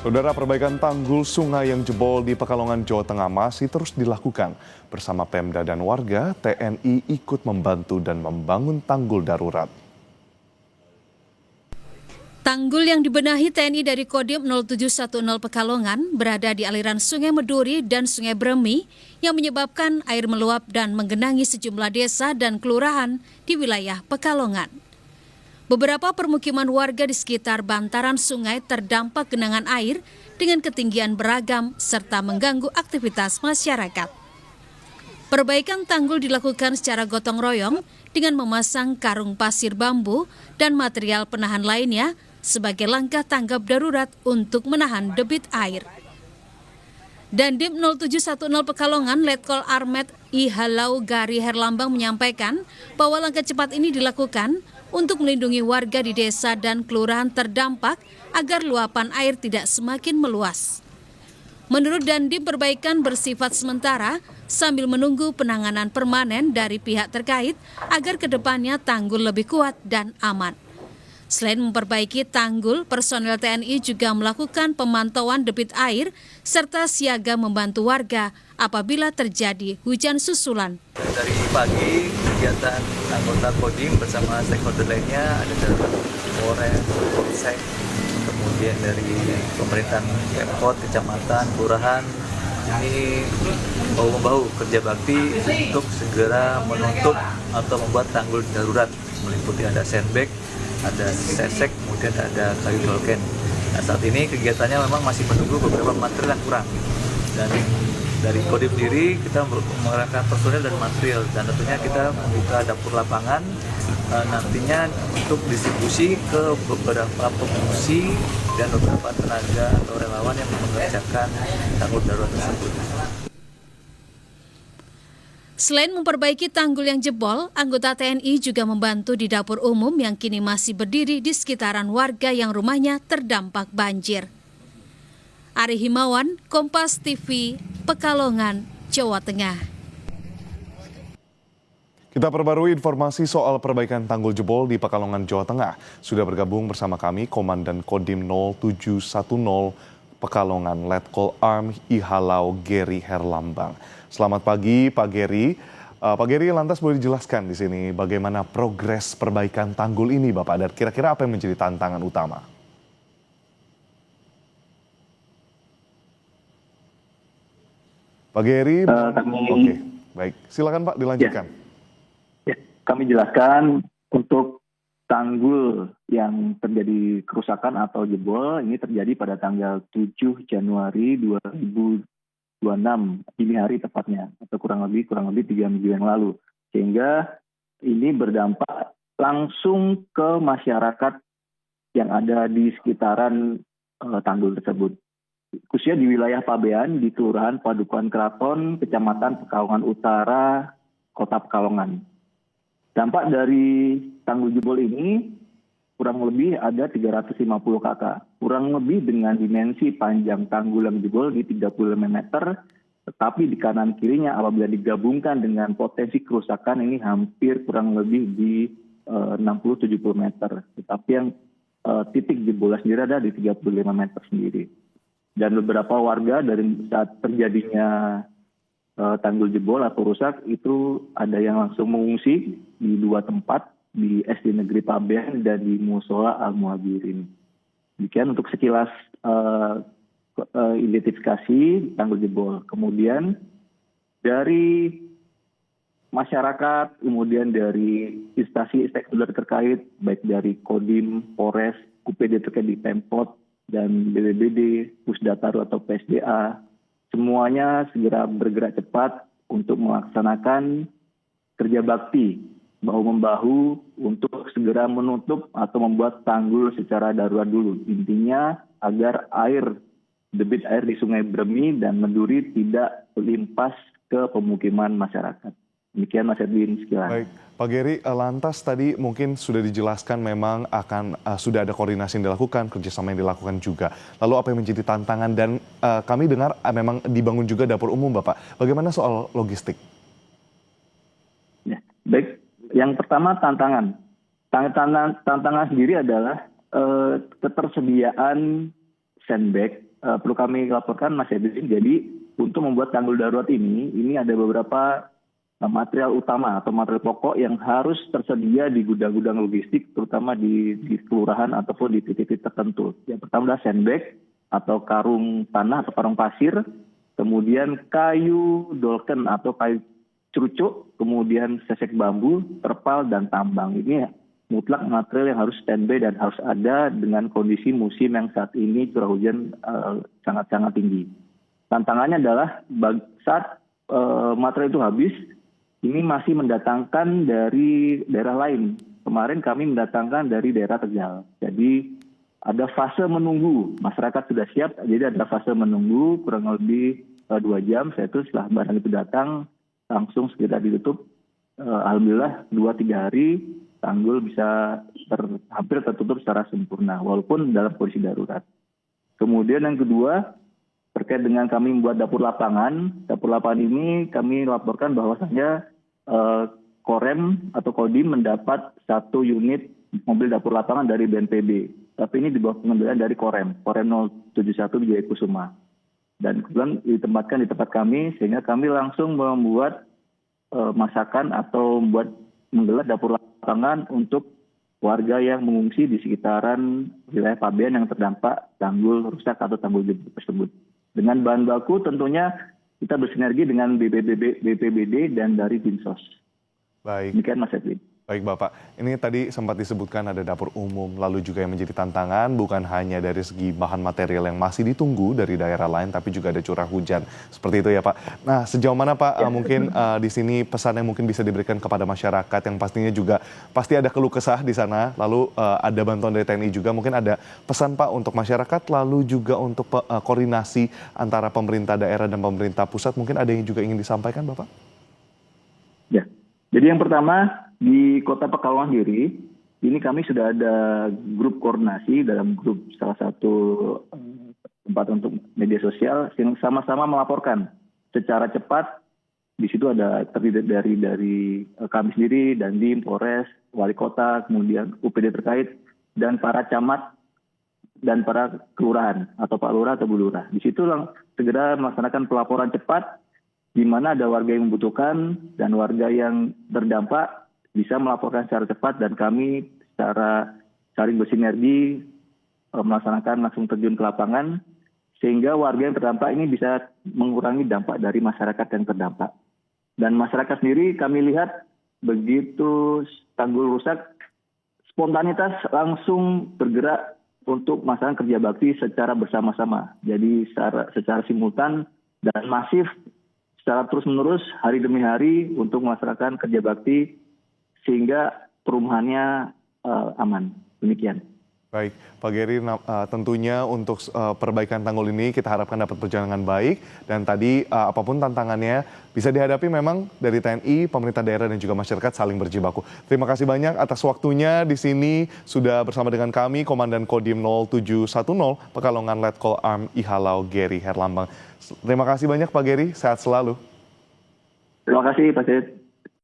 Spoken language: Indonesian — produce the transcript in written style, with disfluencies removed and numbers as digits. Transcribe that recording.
Saudara, perbaikan tanggul sungai yang jebol di Pekalongan, Jawa Tengah masih terus dilakukan. Bersama Pemda dan warga, TNI ikut membantu dan membangun tanggul darurat. Tanggul yang dibenahi TNI dari Kodim 0710 Pekalongan berada di aliran Sungai Meduri dan Sungai Bremi yang menyebabkan air meluap dan menggenangi sejumlah desa dan kelurahan di wilayah Pekalongan. Beberapa permukiman warga di sekitar bantaran sungai terdampak genangan air dengan ketinggian beragam serta mengganggu aktivitas masyarakat. Perbaikan tanggul dilakukan secara gotong royong dengan memasang karung pasir bambu dan material penahan lainnya sebagai langkah tanggap darurat untuk menahan debit air. Dandim 0710 Pekalongan Letkol Armet I Halau Gari Herlambang menyampaikan bahwa langkah cepat ini dilakukan untuk melindungi warga di desa dan kelurahan terdampak agar luapan air tidak semakin meluas. Menurut Dandim, perbaikan bersifat sementara sambil menunggu penanganan permanen dari pihak terkait agar kedepannya tanggul lebih kuat dan aman. Selain memperbaiki tanggul, personel TNI juga melakukan pemantauan debit air serta siaga membantu warga apabila terjadi hujan susulan. Dari pagi, kegiatan anggota Kodim bersama stakeholder lainnya ada dari Polres, Polsek, kemudian dari pemerintahan Pemkot, kecamatan, kelurahan, ini bahu-membahu kerja bakti untuk segera menutup atau membuat tanggul darurat, meliputi ada sandbag, ada sesek, kemudian ada kayu dolken. Nah, saat ini kegiatannya memang masih menunggu beberapa material yang kurang. Dan dari Kodim sendiri kita mengerahkan personel dan material, dan tentunya kita membuka dapur lapangan nantinya untuk distribusi ke beberapa pengungsi dan beberapa tenaga atau relawan yang mengerjakan tanggul darurat tersebut. Selain memperbaiki tanggul yang jebol, anggota TNI juga membantu di dapur umum yang kini masih berdiri di sekitaran warga yang rumahnya terdampak banjir. Ari Himawan, Kompas TV, Pekalongan, Jawa Tengah. Kita perbarui informasi soal perbaikan tanggul jebol di Pekalongan, Jawa Tengah. Sudah bergabung bersama kami Komandan Kodim 0710 Pekalongan Letkol Arm I Halau Geri Herlambang. Selamat pagi Pak Geri. Pak Geri, lantas boleh dijelaskan di sini bagaimana progres perbaikan tanggul ini Bapak, dan kira-kira apa yang menjadi tantangan utama? Pak Geri, oke, baik. Silakan Pak, dilanjutkan. Ya, kami jelaskan untuk tanggul yang terjadi kerusakan atau jebol ini terjadi pada tanggal 7 Januari 2026 dini hari tepatnya, atau kurang lebih 3 minggu yang lalu, sehingga ini berdampak langsung ke masyarakat yang ada di sekitaran tanggul tersebut, khususnya di wilayah Pabean di Kelurahan Padukuhan Keraton, Kecamatan Pekalongan Utara, Kota Pekalongan. Dampak dari tanggul jebol ini kurang lebih ada 350 kakak, kurang lebih dengan dimensi panjang tanggul yang jebol di 35 meter, tetapi di kanan kirinya apabila digabungkan dengan potensi kerusakan ini hampir kurang lebih di 60-70 meter, tetapi yang titik jebolnya sendiri ada di 35 meter sendiri. Dan beberapa warga dari saat terjadinya tanggul jebol atau rusak itu ada yang langsung mengungsi di 2 tempat, di SD Negeri Pabean dan di Musola Al-Muhajirin. Demikian untuk sekilas identifikasi tanggul jebol. Kemudian dari masyarakat, kemudian dari instansi stakeholder terkait, baik dari Kodim, Polres, UPD terkait di Pemkot, dan BPBD, Pusdataru atau PSDA, semuanya segera bergerak cepat untuk melaksanakan kerja bakti bahu-membahu untuk segera menutup atau membuat tanggul secara darurat dulu. Intinya agar debit air di Sungai Bremi dan Meduri tidak limpas ke pemukiman masyarakat. Demikian Mas Edwin sekilas. Baik, Pak Geri, lantas tadi mungkin sudah dijelaskan memang akan sudah ada koordinasi yang dilakukan, kerjasama yang dilakukan juga. Lalu apa yang menjadi tantangan, dan kami dengar memang dibangun juga dapur umum Bapak. Bagaimana soal logistik? Ya, baik. Yang pertama tantangan. Tantangan sendiri adalah ketersediaan sandbag perlu kami laporkan Mas Edwin, jadi untuk membuat tanggul darurat ini ada beberapa material utama atau material pokok yang harus tersedia di gudang-gudang logistik, terutama di kelurahan ataupun di titik-titik tertentu. Yang pertama adalah sandbag atau karung tanah atau karung pasir, kemudian kayu dolken atau kayu cerucuk, kemudian sesek bambu, terpal, dan tambang. Ini mutlak material yang harus standby dan harus ada dengan kondisi musim yang saat ini curah hujan sangat-sangat tinggi. Tantangannya adalah saat material itu habis, ini masih mendatangkan dari daerah lain. Kemarin kami mendatangkan dari daerah Tegal. Jadi ada fase menunggu, masyarakat sudah siap, jadi ada fase menunggu kurang lebih 2 jam. Setelah barang itu datang, langsung segera ditutup. Alhamdulillah 2-3 hari tanggul bisa hampir tertutup secara sempurna, walaupun dalam kondisi darurat. Kemudian yang kedua, terkait dengan kami membuat dapur lapangan. Dapur lapangan ini kami laporkan bahwasanya Korem atau Kodim mendapat 1 unit mobil dapur lapangan dari BNPB. Tapi ini di bawah pengendalian dari Korem 071 Wijaya Kusuma. Dan kebetulan ditempatkan di tempat kami, sehingga kami langsung membuat masakan atau menggelar dapur lapangan untuk warga yang mengungsi di sekitaran wilayah Pabean yang terdampak tanggul rusak atau tanggul jebol tersebut. Dengan bahan baku tentunya kita bersinergi dengan BPBD dan dari Dinsos. Baik. Demikian Mas Edwin. Baik Bapak, ini tadi sempat disebutkan ada dapur umum, lalu juga yang menjadi tantangan bukan hanya dari segi bahan material yang masih ditunggu dari daerah lain, tapi juga ada curah hujan. Seperti itu ya Pak. Nah sejauh mana Pak mungkin di sini pesan yang mungkin bisa diberikan kepada masyarakat yang pastinya juga pasti ada keluh kesah di sana, lalu ada bantuan dari TNI juga, mungkin ada pesan Pak untuk masyarakat, lalu juga untuk koordinasi antara pemerintah daerah dan pemerintah pusat, mungkin ada yang juga ingin disampaikan Bapak? Ya, jadi yang pertama, di Kota Pekalongan sendiri, ini kami sudah ada grup koordinasi dalam grup salah satu tempat untuk media sosial yang sama-sama melaporkan secara cepat. Di situ ada terdiri dari kami sendiri, Dandim, Polres, Wali Kota, kemudian UPD terkait, dan para camat dan para kelurahan atau Pak Lurah atau Bu Lurah. Di situ segera melaksanakan pelaporan cepat di mana ada warga yang membutuhkan dan warga yang terdampak bisa melaporkan secara cepat, dan kami secara saling bersinergi melaksanakan langsung terjun ke lapangan sehingga warga yang terdampak ini bisa mengurangi dampak dari masyarakat yang terdampak. Dan masyarakat sendiri kami lihat begitu tanggul rusak, spontanitas langsung bergerak untuk melaksanakan kerja bakti secara bersama-sama. Jadi secara simultan dan masif secara terus-menerus hari demi hari untuk melaksanakan kerja bakti sehingga perumahannya aman. Demikian. Baik, Pak Geri, tentunya untuk perbaikan tanggul ini kita harapkan dapat berjalan dengan baik, dan tadi apapun tantangannya bisa dihadapi memang dari TNI, pemerintah daerah dan juga masyarakat saling berjibaku. Terima kasih banyak atas waktunya di sini sudah bersama dengan kami Komandan Kodim 0710 Pekalongan Letkol Arm Ihalau Geri Herlambang. Terima kasih banyak Pak Geri, sehat selalu. Terima kasih Pak Sid.